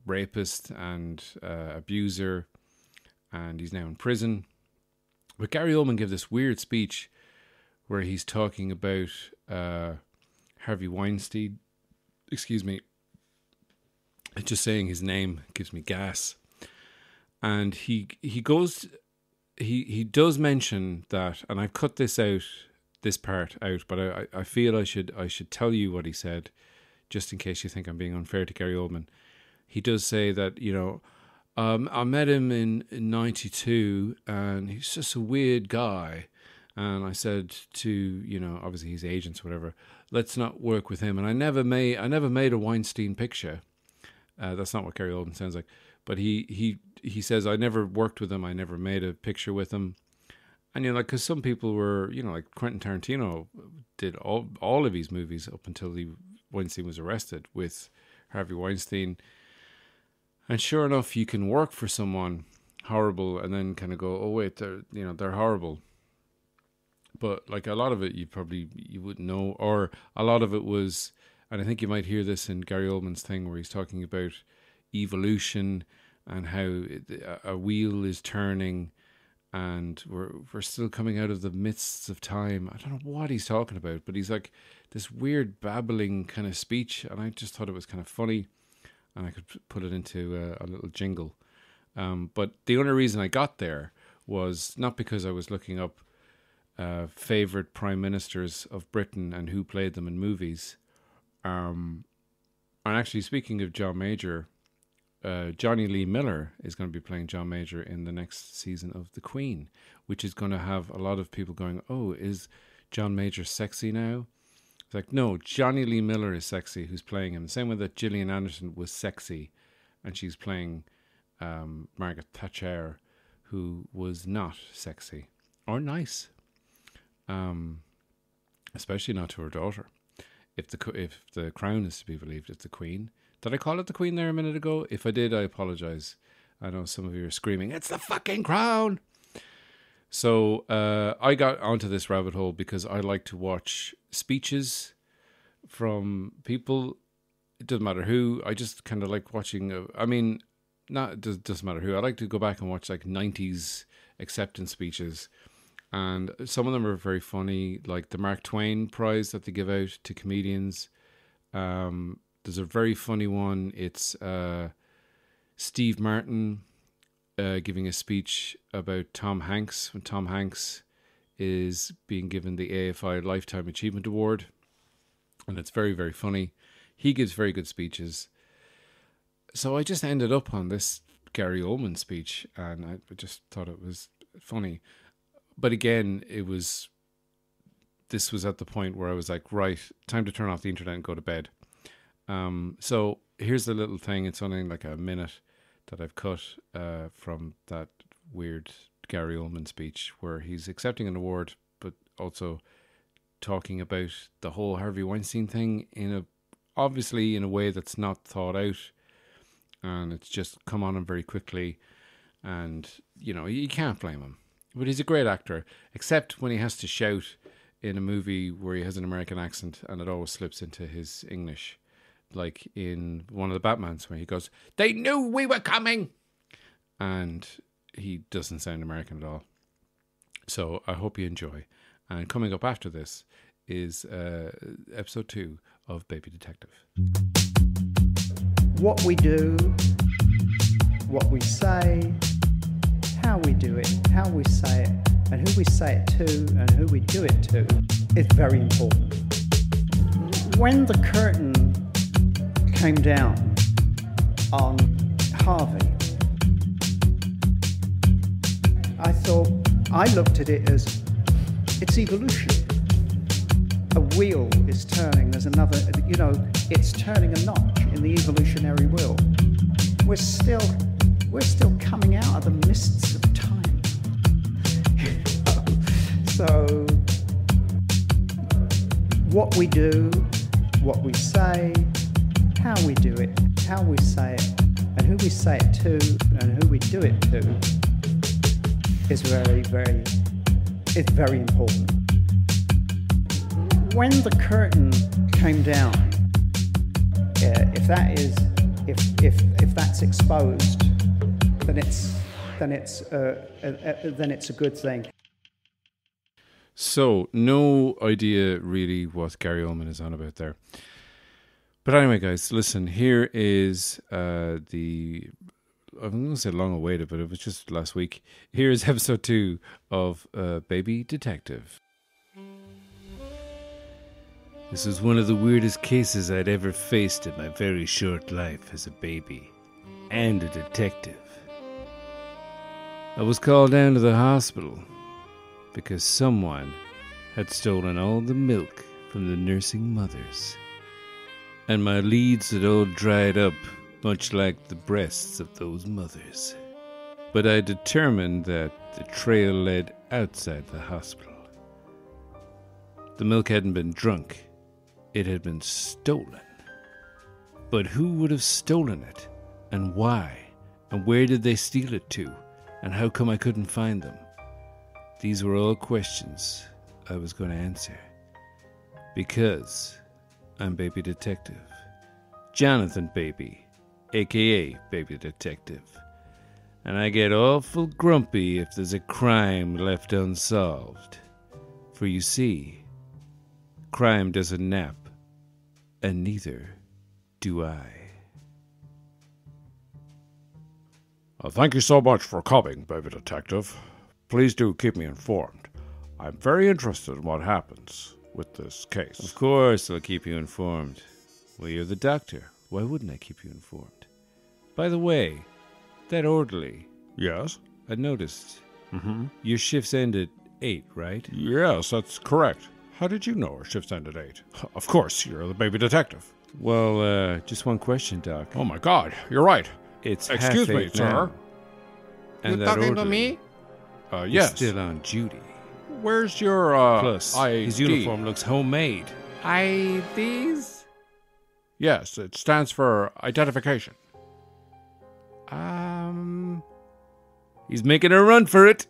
rapist and abuser, and he's now in prison. But Gary Oldman gave this weird speech where he's talking about Harvey Weinstein. Excuse me. Just saying his name gives me gas. And he does mention that, and I've cut this part out, but I feel I should tell you what he said, just in case you think I'm being unfair to Gary Oldman. He does say that, I met him in 92, and he's just a weird guy. And I said to, obviously his agents, whatever, let's not work with him. And I never made a Weinstein picture. That's not what Gary Oldman sounds like. But he says, I never worked with him. I never made a picture with him. And you know, like, because some people were, you know, like Quentin Tarantino did all of these movies up until Weinstein was arrested with Harvey Weinstein. And sure enough, you can work for someone horrible and then kind of go, oh wait, they're horrible. But like a lot of it, you wouldn't know, or a lot of it was, and I think you might hear this in Gary Oldman's thing where he's talking about evolution and how a wheel is turning, and we're still coming out of the mists of time. I don't know what he's talking about, but he's like this weird babbling kind of speech, and I just thought it was kind of funny, and I could put it into a little jingle. But the only reason I got there was not because I was looking up favorite prime ministers of Britain and who played them in movies. And actually, speaking of John Major, Johnny Lee Miller is going to be playing John Major in the next season of The Queen, which is going to have a lot of people going, oh, is John Major sexy now? It's like, no, Johnny Lee Miller is sexy, who's playing him. The same way that Gillian Anderson was sexy, and she's playing Margaret Thatcher, who was not sexy or nice, especially not to her daughter. If the crown is to be believed, it's the Queen. Did I call it the Queen there a minute ago? If I did, I apologise. I know some of you are screaming, it's the fucking crown! So I got onto this rabbit hole because I like to watch speeches from people. It doesn't matter who. I just kind of like watching. It doesn't matter who. I like to go back and watch like 90s acceptance speeches. And some of them are very funny, like the Mark Twain Prize that they give out to comedians. There's a very funny one. It's Steve Martin giving a speech about Tom Hanks, when Tom Hanks is being given the AFI Lifetime Achievement Award. And it's very, very funny. He gives very good speeches. So I just ended up on this Gary Oldman speech, and I just thought it was funny. But again, this was at the point where I was like, right, time to turn off the internet and go to bed. So here's the little thing. It's only like a minute that I've cut from that weird Gary Oldman speech where he's accepting an award, but also talking about the whole Harvey Weinstein thing obviously in a way that's not thought out, and it's just come on him very quickly. And, you know, you can't blame him. But he's a great actor, except when he has to shout in a movie where he has an American accent and it always slips into his English. Like in one of the Batmans where he goes, "They knew we were coming!" And he doesn't sound American at all. So I hope you enjoy. And coming up after this is episode 2 of Baby Detective. What we do, what we say, how we do it, how we say it, and who we say it to, and who we do it to, is very important. When the curtain came down on Harvey, I looked at it as, it's evolution. A wheel is turning, there's another, it's turning a notch in the evolutionary wheel. We're still coming out of the mists of time. So, what we do, what we say, how we do it, how we say it, and who we say it to, and who we do it to, is very, very, it's very important. When the curtain came down, if that's exposed, then it's a good thing. So, no idea really what Gary Oldman is on about there. But anyway, guys, listen, here is I'm going to say long awaited, but it was just last week. Here is episode 2 of Baby Detective. This is one of the weirdest cases I'd ever faced in my very short life as a baby and a detective. I was called down to the hospital because someone had stolen all the milk from the nursing mothers, and my leads had all dried up, much like the breasts of those mothers. But I determined that the trail led outside the hospital. The milk hadn't been drunk. It had been stolen. But who would have stolen it? And why? And where did they steal it to? And how come I couldn't find them? These were all questions I was going to answer. Because I'm Baby Detective. Jonathan Baby, a.k.a. Baby Detective. And I get awful grumpy if there's a crime left unsolved. For you see, crime doesn't nap, and neither do I. Thank you so much for coming, Baby Detective. Please do keep me informed. I'm very interested in what happens with this case. Of course I'll keep you informed. Well, you're the doctor. Why wouldn't I keep you informed? By the way, that orderly. Yes? I noticed. Your shifts end at 8, right? Yes, that's correct. How did you know our shifts end at 8? Of course, you're the Baby Detective. Well, just one question, Doc. Oh my God, you're right. It's Excuse half me, 8 sir. now. And You that talking to orderly me? is Yes. still on duty. Where's your, Plus, ID? his uniform looks homemade. IDs? Yes, it stands for identification. He's making a run for it.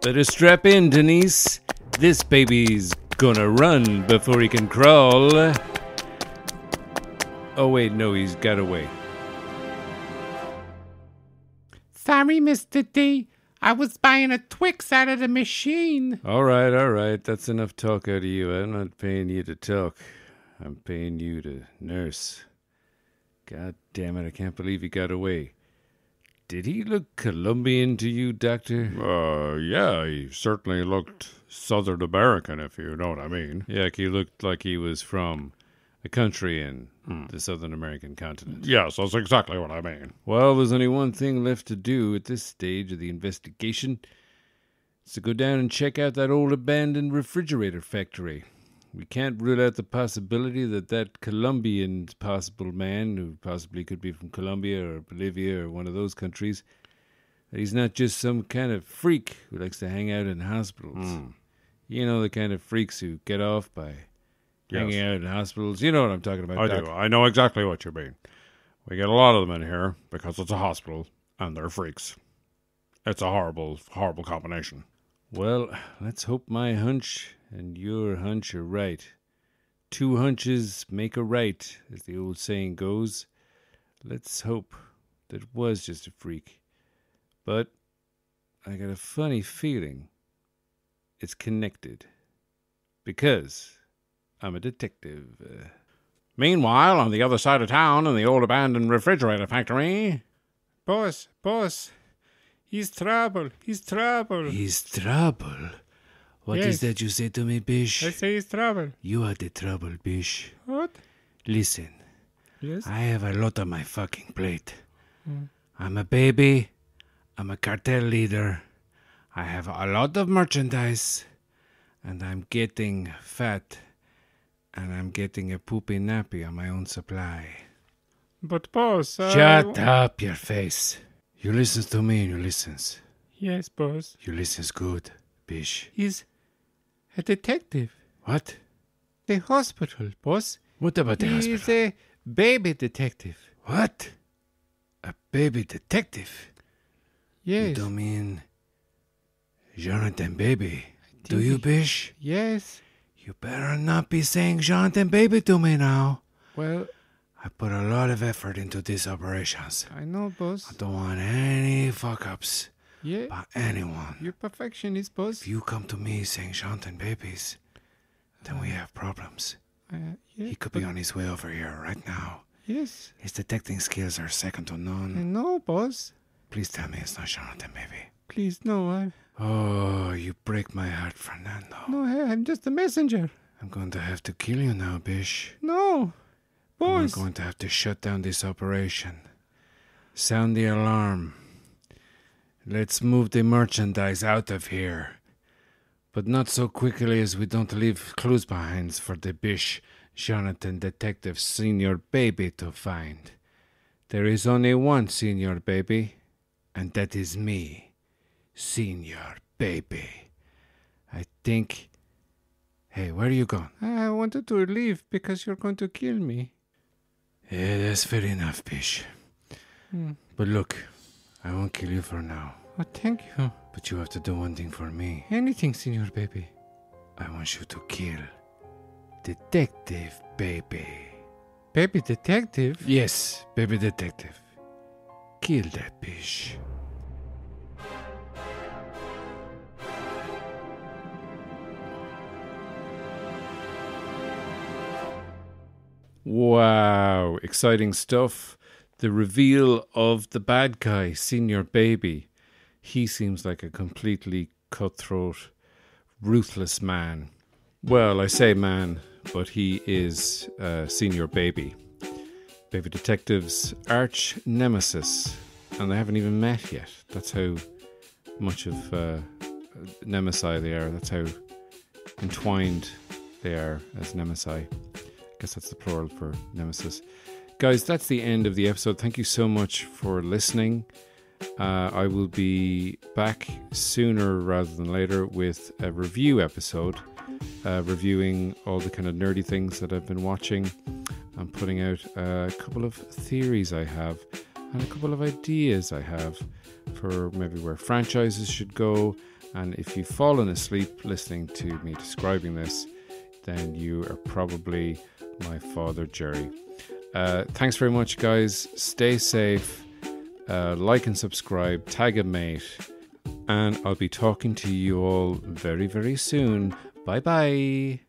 Better strap in, Denise. This baby's gonna run before he can crawl. Oh, wait, no, he's got away. Sorry, Mr. D. I was buying a Twix out of the machine. All right. That's enough talk out of you. I'm not paying you to talk. I'm paying you to nurse. God damn it, I can't believe he got away. Did he look Colombian to you, Doctor? Yeah, he certainly looked Southern American, if you know what I mean. Yeah, he looked like he was from a country in the Southern American continent. Yes, that's exactly what I mean. Well, there's only one thing left to do at this stage of the investigation. It's to go down and check out that old abandoned refrigerator factory. We can't rule out the possibility that Colombian possible man, who possibly could be from Colombia or Bolivia or one of those countries, that he's not just some kind of freak who likes to hang out in hospitals. You know, the kind of freaks who get off by hanging out in hospitals. You know what I'm talking about, I Doc. do. I know exactly what you mean. We get a lot of them in here because it's a hospital and they're freaks. It's a horrible, horrible combination. Well, let's hope my hunch and your hunch are right. 2 hunches make a right, as the old saying goes. Let's hope that it was just a freak. But I got a funny feeling it's connected. Because I'm a detective. Meanwhile, on the other side of town, in the old abandoned refrigerator factory... Boss, he's trouble. He's trouble? What is Yes. that you say to me, Bish? I say he's trouble. You are the trouble, Bish. What? Listen, Yes? I have a lot on my fucking plate. I'm a baby. I'm a cartel leader. I have a lot of merchandise. And I'm getting fat. And I'm getting a poopy nappy on my own supply. But boss, Shut up, your face. You listens to me and you listens. Yes, boss. You listens good, Bish. He's a detective. What? The hospital, boss. What about the He's hospital? a baby detective. What? A baby detective? You Yes. don't mean Jonathan Baby, do you, Bish? Yes. You better not be saying Jonathan Baby to me now. Well, I put a lot of effort into these operations. I know, boss. I don't want any fuck-ups Yeah. by anyone. You're perfectionist, boss. If you come to me saying Jonathan Babies, then we have problems. Yeah, He could be on his way over here right now. Yes. His detecting skills are second to I none. know, boss. Please tell me it's not Jonathan Baby. Please, no. Oh, you break my heart, Fernando. I'm just a messenger. I'm going to have to kill you now, Bish. No. We're Boss. going to have to shut down this operation. Sound the alarm. Let's move the merchandise out of here. But not so quickly as we don't leave clues behind for the Bish Jonathan Detective Senór Baby to find. There is only one Senór Baby, and that is me, Senór Baby. I think... Hey, where are you going? I wanted to leave because you're going to kill me. Yeah, that's fair enough, Bish. But look, I won't kill you for now. Oh, thank you. But you have to do one thing for me. Anything, Senór Baby. I want you to kill Detective Baby. Baby detective? Yes, Baby Detective. Kill that bitch. Wow, exciting stuff. The reveal of the bad guy, Senór Baby. He seems like a completely cutthroat, ruthless man. Well, I say man, but he is Senór Baby. Baby Detective's arch nemesis. And they haven't even met yet. That's how much of nemesi they are. That's how entwined they are as nemesi. I guess that's the plural for nemesis. Guys, that's the end of the episode. Thank you so much for listening. I will be back sooner rather than later with a review episode, reviewing all the kind of nerdy things that I've been watching. I'm putting out a couple of theories I have and a couple of ideas I have for maybe where franchises should go. And if you've fallen asleep listening to me describing this, then you are probably my father, Jerry. Thanks very much, guys. Stay safe. Like and subscribe. Tag a mate. And I'll be talking to you all very, very soon. Bye-bye.